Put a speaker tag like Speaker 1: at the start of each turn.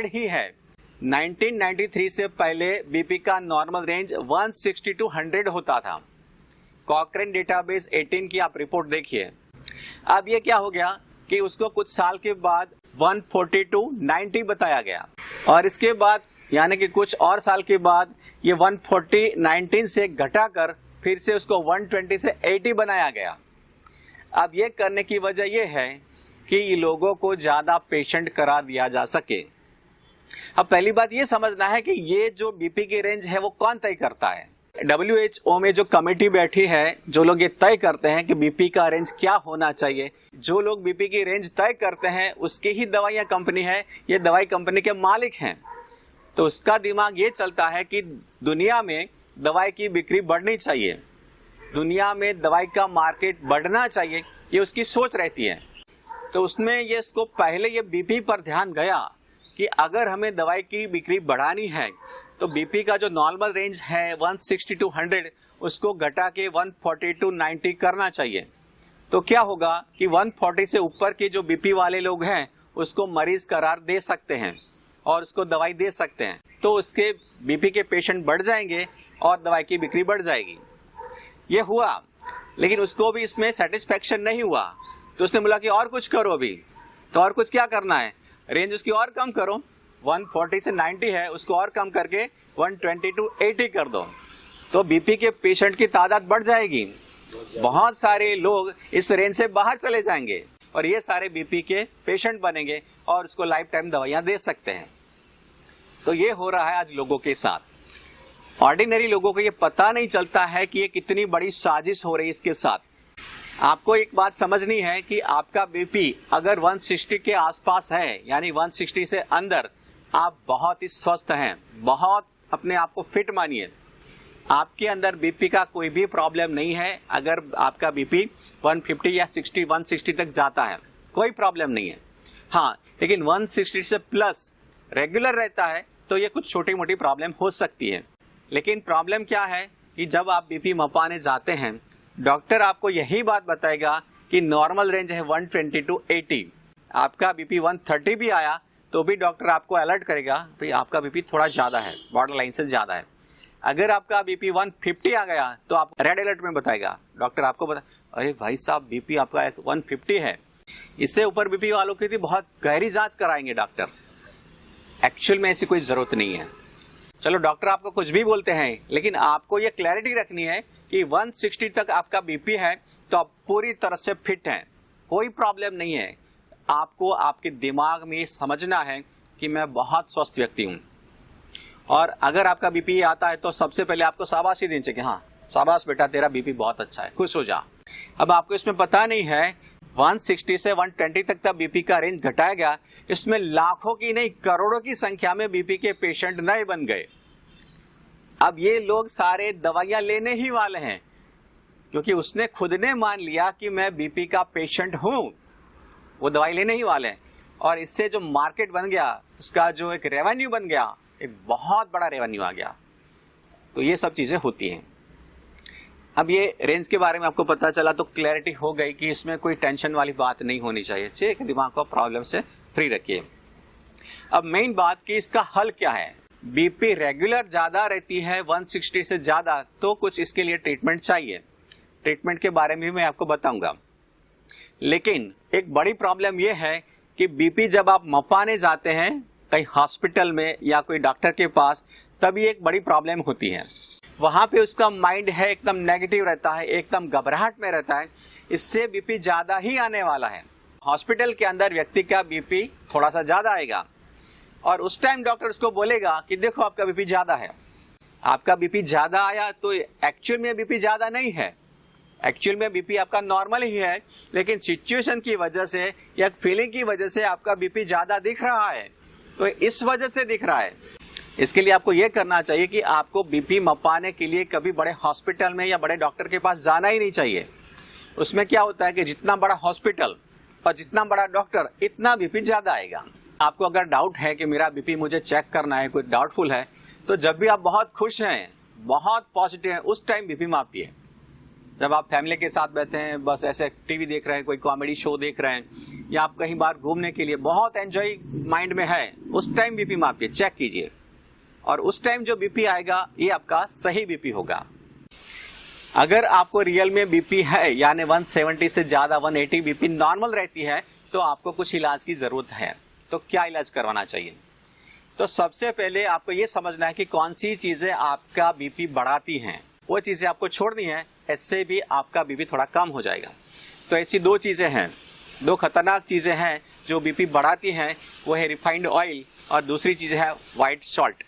Speaker 1: ही है। 1993 से पहले बीपी का नॉर्मल रेंज 160 to 100 होता था। कॉकरेन डेटाबेस 18 की आप रिपोर्ट देखिए। अब ये क्या हो गया कि उसको कुछ साल के बाद 140 to 90 बताया गया, और इसके बाद यानी कि कुछ और साल के बाद ये 140-19 से घटाकर फिर से उसको 120 से 80 बनाया गया। अब ये करने की वजह ये है कि लोगों को ज्यादा पेशेंट करा दिया जा सके। अब पहली बात ये समझना है कि ये जो बीपी की रेंज है वो कौन तय करता है। WHO में जो कमेटी बैठी है, जो लोग ये तय करते हैं कि बीपी का रेंज क्या होना चाहिए, जो लोग बीपी की रेंज तय करते हैं उसकी ही दवाइयां कंपनी है, ये दवाई कंपनी के मालिक हैं। तो उसका दिमाग ये चलता है कि दुनिया में दवाई की बिक्री बढ़नी चाहिए, दुनिया में दवाई का मार्केट बढ़ना चाहिए, ये उसकी सोच रहती है। तो उसमें ये इसको पहले ये बीपी पर ध्यान गया कि अगर हमें दवाई की बिक्री बढ़ानी है तो बीपी का जो नॉर्मल रेंज है 160 to 100 उसको घटा के 140 to 90 करना चाहिए। तो क्या होगा कि 140 से ऊपर के जो बीपी वाले लोग हैं उसको मरीज करार दे सकते हैं और उसको दवाई दे सकते हैं, तो उसके बीपी के पेशेंट बढ़ जाएंगे और दवाई की बिक्री बढ़ जाएगी। ये हुआ, लेकिन उसको भी इसमें सेटिस्फेक्शन नहीं हुआ, तो उसने बोला कि और कुछ करो अभी। तो और कुछ क्या करना है, रेंज उसकी और कम करो, 140 से 90 है उसको और कम करके 120 to 80 कर दो, तो बीपी के पेशेंट की तादाद बढ़ जाएगी। बहुत सारे लोग इस रेंज से बाहर चले जाएंगे और ये सारे बीपी के पेशेंट बनेंगे और उसको लाइफ टाइम दवाइयां दे सकते हैं। तो ये हो रहा है आज लोगों के साथ। ऑर्डिनरी लोगों को ये पता नहीं चलता है कि ये कितनी बड़ी साजिश हो रही है इसके साथ। आपको एक बात समझनी है कि आपका बीपी अगर 160 के आसपास है, यानी 160 से अंदर, आप बहुत ही स्वस्थ हैं, बहुत अपने आप को फिट मानिए। आपके अंदर बीपी का कोई भी प्रॉब्लम नहीं है। अगर आपका बीपी 150 या 60, 160 तक जाता है कोई प्रॉब्लम नहीं है। हाँ, लेकिन 160 से प्लस रेगुलर रहता है तो ये कुछ छोटी मोटी प्रॉब्लम हो सकती है। लेकिन प्रॉब्लम क्या है कि जब आप बीपी मपाने जाते हैं, डॉक्टर आपको यही बात बताएगा कि नॉर्मल रेंज है 120 to 80। आपका बीपी 130 भी आया तो भी डॉक्टर आपको अलर्ट करेगा, भाई आपका बीपी थोड़ा ज्यादा है, बॉर्डर लाइन से ज्यादा है। अगर आपका बीपी 150 आ गया तो आप रेड अलर्ट में बताएगा, डॉक्टर आपको बता, अरे भाई साहब बीपी आपका 150 है। इससे ऊपर बीपी वालों की बहुत गहरी जांच कराएंगे डॉक्टर। एक्चुअल में ऐसी कोई जरूरत नहीं है। चलो डॉक्टर आपको कुछ भी बोलते हैं, लेकिन आपको ये क्लैरिटी रखनी है कि 160 तक आपका बीपी है तो आप पूरी तरह से फिट हैं, कोई प्रॉब्लम नहीं है। आपको आपके दिमाग में समझना है कि मैं बहुत स्वस्थ व्यक्ति हूं, और अगर आपका बीपी आता है तो सबसे पहले आपको शाबाशी देनी चाहिए, हाँ शाबाश बेटा तेरा बीपी बहुत अच्छा है, खुश हो जा। अब आपको इसमें पता नहीं है 160 से 120 तक का बीपी का रेंज घटाया गया, इसमें लाखों की नहीं करोड़ों की संख्या में बीपी के पेशेंट नए बन गए। अब ये लोग सारे दवाइयां लेने ही वाले हैं, क्योंकि उसने खुद ने मान लिया कि मैं बीपी का पेशेंट हूं, वो दवाई लेने ही वाले हैं। और इससे जो मार्केट बन गया, उसका जो एक रेवेन्यू बन गया, एक बहुत बड़ा रेवेन्यू आ गया। तो ये सब चीजें होती हैं। अब ये रेंज के बारे में आपको पता चला तो क्लैरिटी हो गई कि इसमें कोई टेंशन वाली बात नहीं होनी चाहिए। ठीक है, दिमाग को प्रॉब्लम से फ्री रखिए। अब मेन बात कि इसका हल क्या है। बीपी रेगुलर ज्यादा रहती है 160 से ज्यादा, तो कुछ इसके लिए ट्रीटमेंट चाहिए। ट्रीटमेंट के बारे में भी मैं आपको बताऊंगा। लेकिन एक बड़ी प्रॉब्लम यह है कि बीपी जब आप मपाने जाते हैं कहीं हॉस्पिटल में या कोई डॉक्टर के पास, तभी एक बड़ी प्रॉब्लम होती है। वहां पे उसका माइंड है एकदम नेगेटिव रहता है, एकदम घबराहट में रहता है, इससे बीपी ज्यादा ही आने वाला है। हॉस्पिटल के अंदर व्यक्ति का बीपी थोड़ा सा ज्यादा आएगा और उस टाइम डॉक्टर उसको बोलेगा कि देखो आपका बीपी ज्यादा है। आपका बीपी ज्यादा आया तो एक्चुअल में बीपी ज्यादा नहीं है, एक्चुअल में बीपी आपका नॉर्मल ही है, लेकिन सिचुएशन की वजह से या फीलिंग की वजह से आपका बीपी ज्यादा दिख रहा है। तो इस वजह से दिख रहा है। इसके लिए आपको यह करना चाहिए कि आपको बीपी मपाने के लिए कभी बड़े हॉस्पिटल में या बड़े डॉक्टर के पास जाना ही नहीं चाहिए। उसमें क्या होता है कि जितना बड़ा हॉस्पिटल और जितना बड़ा डॉक्टर, इतना बीपी ज्यादा आएगा। आपको अगर डाउट है कि मेरा बीपी मुझे चेक करना है, कोई डाउटफुल है, तो जब भी आप बहुत खुश हैं, बहुत पॉजिटिव हैं, उस टाइम बीपी मापिए। जब आप फैमिली के साथ बैठे हैं, बस ऐसे टीवी देख रहे हैं, कोई कॉमेडी शो देख रहे हैं, या आप कहीं बाहर घूमने के लिए बहुत एंजॉय माइंड में है, उस टाइम बीपी मापिए, चेक कीजिए, और उस टाइम जो बीपी आएगा ये आपका सही बीपी होगा। अगर आपको रियल में बीपी है, यानी 170 से ज्यादा 180 बीपी नॉर्मल रहती है, तो आपको कुछ इलाज की जरूरत है। तो क्या इलाज करवाना चाहिए? तो सबसे पहले आपको ये समझना है कि कौन सी चीजें आपका बीपी बढ़ाती हैं, वो चीजें आपको छोड़नी है, इससे भी आपका बीपी थोड़ा कम हो जाएगा। तो ऐसी दो चीजें हैं, दो खतरनाक चीजें हैं जो बीपी बढ़ाती हैं, वो है रिफाइंड ऑयल और दूसरी चीज है व्हाइट सॉल्ट।